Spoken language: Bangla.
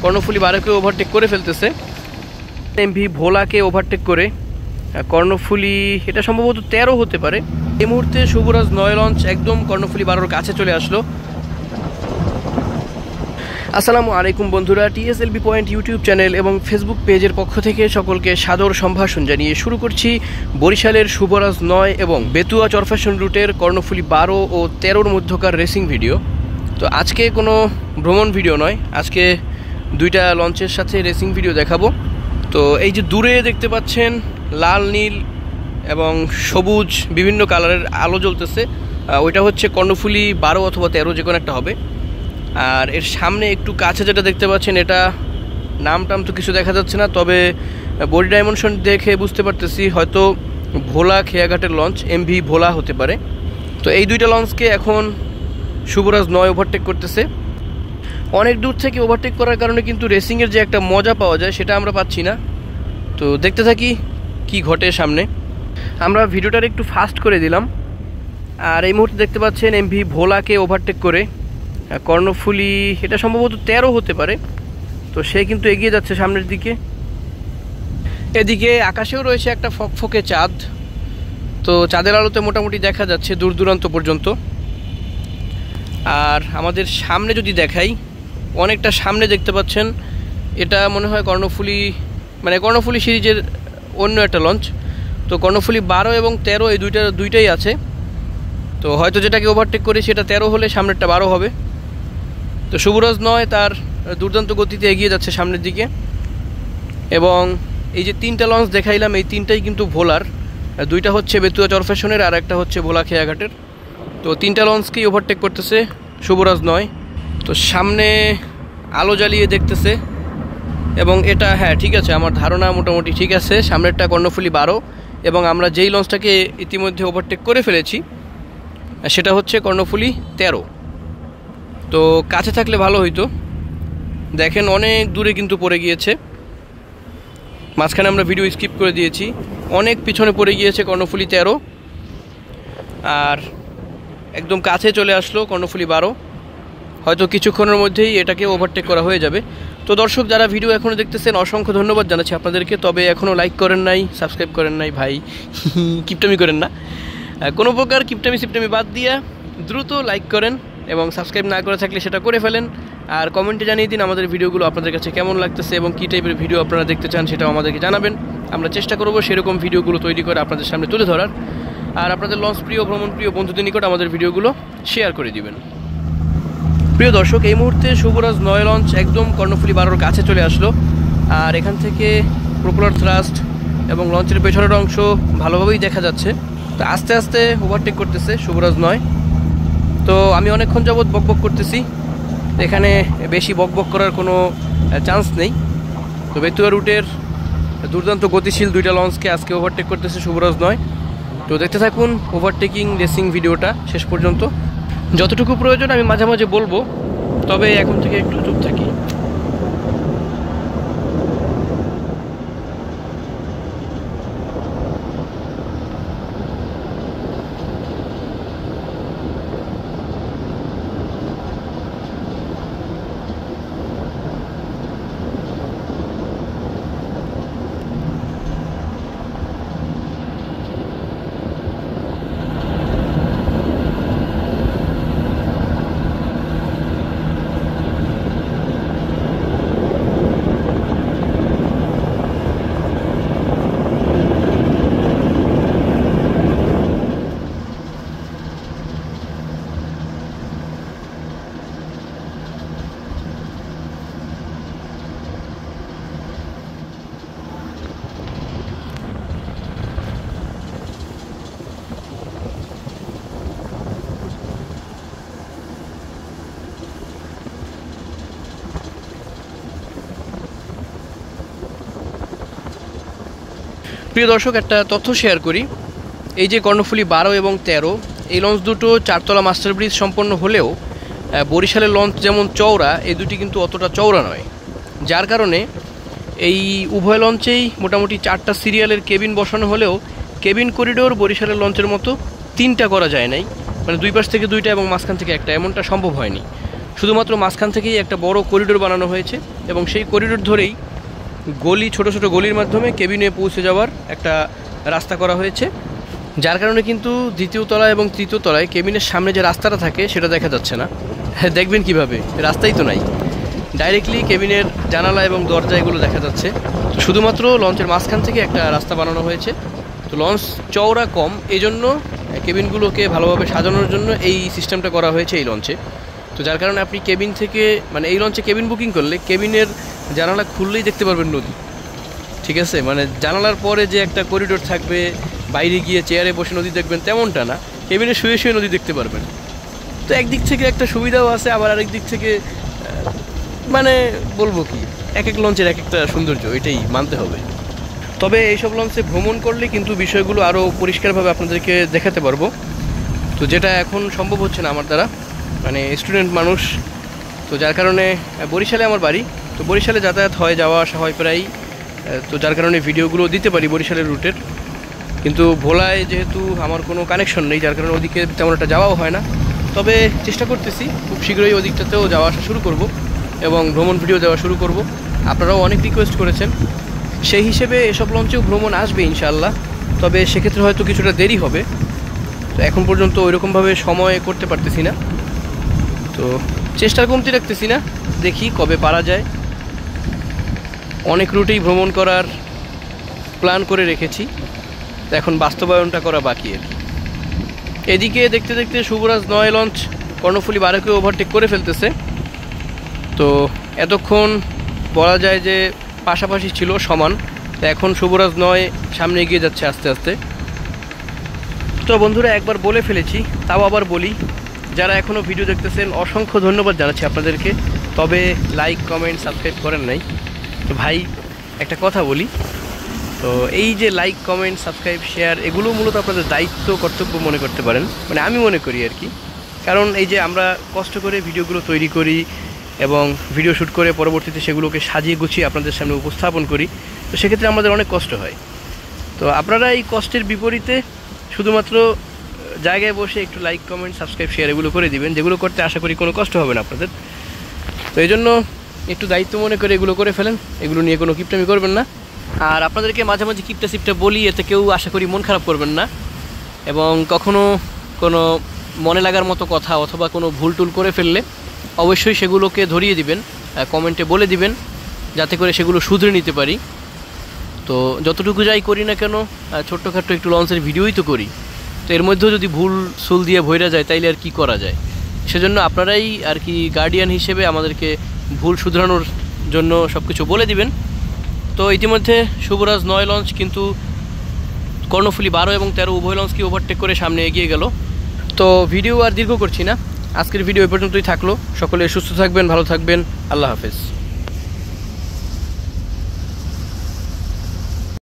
কর্ণফুলী 12কে ওভারটেক করে ফেলতেছে। এমভি ভোলাকে ওভারটেক করে কর্ণফুলী এটা সম্ভবত 13 হতে পারে। এই মুহূর্তে শুভরাজ 9 লঞ্চ একদম কর্ণফুলী 12-র কাছে চলে আসলো। আসসালামু আলাইকুম বন্ধুরা, টিএসএলবি পয়েন্ট ইউটিউব চ্যানেল এবং ফেসবুক পেজের পক্ষ থেকে সকলকে সাদর সম্ভাষণ জানিয়ে শুরু করছি বরিশালের শুভরাজ 9 এবং বেতুয়া চরফ্যাশন রুটের কর্ণফুলী 12 ও 13-র মধ্যকার রেসিং ভিডিও। তো আজকে কোনো ভ্রমণ ভিডিও নয়, আজকে দুইটা লঞ্চের সাথে রেসিং ভিডিও দেখাবো। তো এই যে দূরে দেখতে পাচ্ছেন লাল, নীল এবং সবুজ বিভিন্ন কালারের আলো জ্বলতেছে, ওইটা হচ্ছে কর্ণফুলী 12 অথবা 13 যে কোনো একটা হবে। আর এর সামনে একটু কাছে যেটা দেখতে পাচ্ছেন, এটা নাম টাম তো কিছু দেখা যাচ্ছে না, তবে বডি ডাইমেনশন দেখে বুঝতে পারতেছি হয়তো ভোলা খেয়াঘাটের লঞ্চ, এমভি ভোলা হতে পারে। তো এই দুইটা লঞ্চকে এখন শুভরাজ 9 ওভারটেক করতেছে। অনেক দূর থেকে ওভারটেক করার কারণে কিন্তু রেসিংয়ের যে একটা মজা পাওয়া যায় সেটা আমরা পাচ্ছি না। তো দেখতে থাকি কি ঘটে সামনে। আমরা ভিডিওটার একটু ফাস্ট করে দিলাম। আর এই মুহূর্তে দেখতে পাচ্ছেন এমভি ভোলাকে ওভারটেক করে কর্ণফুলী এটা সম্ভবত 13 হতে পারে। তো সে কিন্তু এগিয়ে যাচ্ছে সামনের দিকে। এদিকে আকাশেও রয়েছে একটা ফকফকে চাঁদ, তো চাঁদের আলোতে মোটামুটি দেখা যাচ্ছে দূর দূরান্ত পর্যন্ত। আর আমাদের সামনে যদি দেখাই, অনেকটা সামনে দেখতে পাচ্ছেন, এটা মনে হয় কর্ণফুলী কর্ণফুলী সিরিজের অন্য একটা লঞ্চ। তো কর্ণফুলী 12 এবং 13 এই দুইটাই আছে। তো হয়তো যেটাকে ওভারটেক করে সেটা 13 হলে সামনেরটা 12 হবে। তো শুভরাজ 9 তার দুর্দান্ত গতিতে এগিয়ে যাচ্ছে সামনের দিকে। এবং এই যে তিনটা লঞ্চ দেখাইলাম, এই তিনটাই কিন্তু ভোলার, দুইটা হচ্ছে বেতুয়া চরফ্যাশনের আর একটা হচ্ছে ভোলা খেয়াঘাটের। তো তিনটা লঞ্চকেই ওভারটেক করতেছে শুভরাজ 9। তো সামনে আলো জ্বালিয়ে দেখতেছে এবং এটা হ্যাঁ ঠিক আছে, আমার ধারণা মোটামুটি ঠিক আছে, সামনেরটা কর্ণফুলী 12 এবং আমরা যেই লঞ্চটাকে ইতিমধ্যে ওভারটেক করে ফেলেছি সেটা হচ্ছে কর্ণফুলী 13। তো কাছে থাকলে ভালো হইতো। দেখেন অনেক দূরে কিন্তু পড়ে গিয়েছে, মাঝখানে আমরা ভিডিও স্কিপ করে দিয়েছি, অনেক পিছনে পড়ে গিয়েছে কর্ণফুলী 13। আর একদম কাছে চলে আসলো কর্ণফুলী 12, হয়তো কিছুক্ষণের মধ্যেই এটাকে ওভারটেক করা হয়ে যাবে। তো দর্শক যারা ভিডিও এখনও দেখতেছেন অসংখ্য ধন্যবাদ জানাচ্ছি আপনাদেরকে, তবে এখনও লাইক করেন নাই, সাবস্ক্রাইব করেন নাই ভাই, কিপটামি করেন না, কোনো প্রকার কিপটামি বাদ দিয়া দ্রুত লাইক করেন এবং সাবস্ক্রাইব না করে থাকলে সেটা করে ফেলেন। আর কমেন্টে জানিয়ে দিন আমাদের ভিডিওগুলো আপনাদের কাছে কেমন লাগতেছে এবং কী টাইপের ভিডিও আপনারা দেখতে চান সেটাও আমাদেরকে জানাবেন। আমরা চেষ্টা করব সেরকম ভিডিওগুলো তৈরি করে আপনাদের সামনে তুলে ধরার। আর আপনাদের লঞ্চ প্রিয়, ভ্রমণ প্রিয় বন্ধুদের নিকট আমাদের ভিডিওগুলো শেয়ার করে দিবেন। প্রিয় দর্শক, এই মুহূর্তে শুভরাজ 9 লঞ্চ একদম কর্ণফুলী 12-র কাছে চলে আসলো। আর এখান থেকে প্রপেলার থ্রাস্ট এবং লঞ্চের পেছনের অংশ ভালোভাবেই দেখা যাচ্ছে। তো আস্তে আস্তে ওভারটেক করতেছে শুভরাজ 9। তো আমি অনেকক্ষণ যাবৎ বকবক করতেছি, এখানে বেশি বকবক করার কোনো চান্স নেই। তো বেতুয়া রুটের দুর্দান্ত গতিশীল দুইটা লঞ্চকে আজকে ওভারটেক করতেছে শুভরাজ 9। তো দেখতে থাকুন ওভারটেকিং রেসিং ভিডিওটা শেষ পর্যন্ত। যতটুকু প্রয়োজন আমি মাঝে মাঝে বলবো, তবে এখন থেকে একটু চুপ থাকি। প্রিয় দর্শক, একটা তথ্য শেয়ার করি। এই যে কর্ণফুলী 12 এবং 13 এই লঞ্চ দুটো 4তলা মাস্টার ব্রিজ সম্পন্ন হলেও বরিশালের লঞ্চ যেমন চওড়া, এই দুটি কিন্তু অতটা চওড়া নয়, যার কারণে এই উভয় লঞ্চেই মোটামুটি 4টা সিরিয়ালের কেবিন বসানো হলেও কেবিন করিডোর বরিশালের লঞ্চের মতো 3টা করা যায় নাই, মানে দুই পাশ থেকে 2টা এবং মাঝখান থেকে একটা, এমনটা সম্ভব হয়নি। শুধুমাত্র মাঝখান থেকেই একটা বড় করিডোর বানানো হয়েছে এবং সেই করিডোর ধরেই গলি, ছোট ছোট গলির মাধ্যমে কেবিনে পৌঁছে যাওয়ার একটা রাস্তা করা হয়েছে, যার কারণে কিন্তু দ্বিতীয় তলা এবং তৃতীয় তলায় কেবিনের সামনে যে রাস্তাটা থাকে সেটা দেখা যাচ্ছে না। হ্যাঁ, দেখবেন কিভাবে, রাস্তাই তো নাই, ডাইরেক্টলি কেবিনের জানালা এবং দরজা এগুলো দেখা যাচ্ছে। তো শুধুমাত্র লঞ্চের মাঝখান থেকে একটা রাস্তা বানানো হয়েছে। তো লঞ্চ চওড়া কম, এই জন্য কেবিনগুলোকে ভালোভাবে সাজানোর জন্য এই সিস্টেমটা করা হয়েছে এই লঞ্চে। তো যার কারণে আপনি কেবিন থেকে, মানে এই লঞ্চে কেবিন বুকিং করলে কেবিনের জানালা খুললেই দেখতে পারবেন নদী, ঠিক আছে? মানে জানালার পরে যে একটা করিডোর থাকবে, বাইরে গিয়ে চেয়ারে বসে নদী দেখবেন তেমনটা না, কেবিনে শুয়ে শুয়ে নদী দেখতে পারবেন। তো একদিক থেকে একটা সুবিধাও আছে, আবার আরেক দিক থেকে মানে বলবো কি, এক এক লঞ্চের এক একটা সৌন্দর্য, এটাই মানতে হবে। তবে এইসব লঞ্চে ভ্রমণ করলে কিন্তু বিষয়গুলো আরও পরিষ্কারভাবে আপনাদেরকে দেখাতে পারবো, তো যেটা এখন সম্ভব হচ্ছে না আমার দ্বারা, মানে স্টুডেন্ট মানুষ। তো যার কারণে বরিশালে আমার বাড়ি, তো বরিশালে যাতায়াত হয়, যাওয়া আসা হয় প্রায়, তো যার কারণে ভিডিওগুলো দিতে পারি বরিশালের রুটের। কিন্তু ভোলায় যেহেতু আমার কোনো কানেকশন নেই, যার কারণে ওদিকে তেমন একটা যাওয়াও হয় না। তবে চেষ্টা করতেছি খুব শীঘ্রই ওদিকটাতেও যাওয়া আসা শুরু করব এবং ভ্রমণ ভিডিও দেওয়া শুরু করব। আপনারাও অনেক রিকোয়েস্ট করেছেন, সেই হিসেবে এসব লঞ্চেও ভ্রমণ আসবে ইনশাআল্লাহ। তবে সেক্ষেত্রে হয়তো কিছুটা দেরি হবে, তো এখন পর্যন্ত ওইরকমভাবে সময় করতে পারতেছি না, তো চেষ্টার কমতি রাখতেছি না, দেখি কবে পারা যায়। অনেক রুটেই ভ্রমণ করার প্ল্যান করে রেখেছি, তো এখন বাস্তবায়নটা করা বাকি আর কি। এদিকে দেখতে দেখতে শুভরাজ 9 লঞ্চ কর্ণফুলী 12কে ওভারটেক করে ফেলতেছে। তো এতক্ষণ বলা যায় যে পাশাপাশি ছিল, সমান, তো এখন শুভরাজ 9 সামনে এগিয়ে যাচ্ছে আস্তে আস্তে। তো বন্ধুরা, একবার বলে ফেলেছি, তাও আবার বলি, যারা এখনও ভিডিও দেখতেছেন অসংখ্য ধন্যবাদ জানাচ্ছি আপনাদেরকে। তবে লাইক, কমেন্ট, সাবস্ক্রাইব করেন নাই। তো ভাই একটা কথা বলি, তো এই যে লাইক, কমেন্ট, সাবস্ক্রাইব, শেয়ার, এগুলো মূলত আপনাদের দায়িত্ব, কর্তব্য মনে করতে পারেন, মানে আমি মনে করি আর কি। কারণ এই যে আমরা কষ্ট করে ভিডিওগুলো তৈরি করি এবং ভিডিও শ্যুট করে পরবর্তীতে সেগুলোকে সাজিয়ে গুছিয়ে আপনাদের সামনে উপস্থাপন করি, তো সেক্ষেত্রে আমাদের অনেক কষ্ট হয়। তো আপনারা এই কষ্টের বিপরীতে শুধুমাত্র জায়গায় বসে একটু লাইক, কমেন্ট, সাবস্ক্রাইব, শেয়ার এগুলো করে দিবেন, যেগুলো করতে আশা করি কোনো কষ্ট হবে না আপনাদের। তো এই জন্য একটু দায়িত্ব মনে করে এগুলো করে ফেলেন, এগুলো নিয়ে কোনো কিপটামি করবেন না। আর আপনাদেরকে মাঝে মাঝে কিপটা সিপটা বলি, এতে কেউ আশা করি মন খারাপ করবেন না, এবং কখনো কোনো মনে লাগার মতো কথা অথবা কোনো ভুল টুল করে ফেললে অবশ্যই সেগুলোকে ধরিয়ে দিবেন, কমেন্টে বলে দিবেন, যাতে করে সেগুলো শুধরে নিতে পারি। তো যতটুকু যাই করি না কেন, ছোট্টখাট্টো একটু লঞ্চের ভিডিওই তো করি, তো এর মধ্যেও যদি ভুল সুল দিয়ে ভইরা যায় তাইলে আর কি করা যায়। সেজন্য আপনারাই আর কি গার্ডিয়ান হিসেবে আমাদেরকে ভুল শুধরানোর জন্য সব কিছু বলে দিবেন। তো ইতিমধ্যে শুভরাজ 9 লঞ্চ কিন্তু কর্ণফুলী 12 এবং 13 উভয় লঞ্চকে ওভারটেক করে সামনে এগিয়ে গেল। তো ভিডিও আর দীর্ঘ করছি না, আজকের ভিডিও এই পর্যন্তই থাকলো। সকলে সুস্থ থাকবেন, ভালো থাকবেন, আল্লাহ হাফেজ।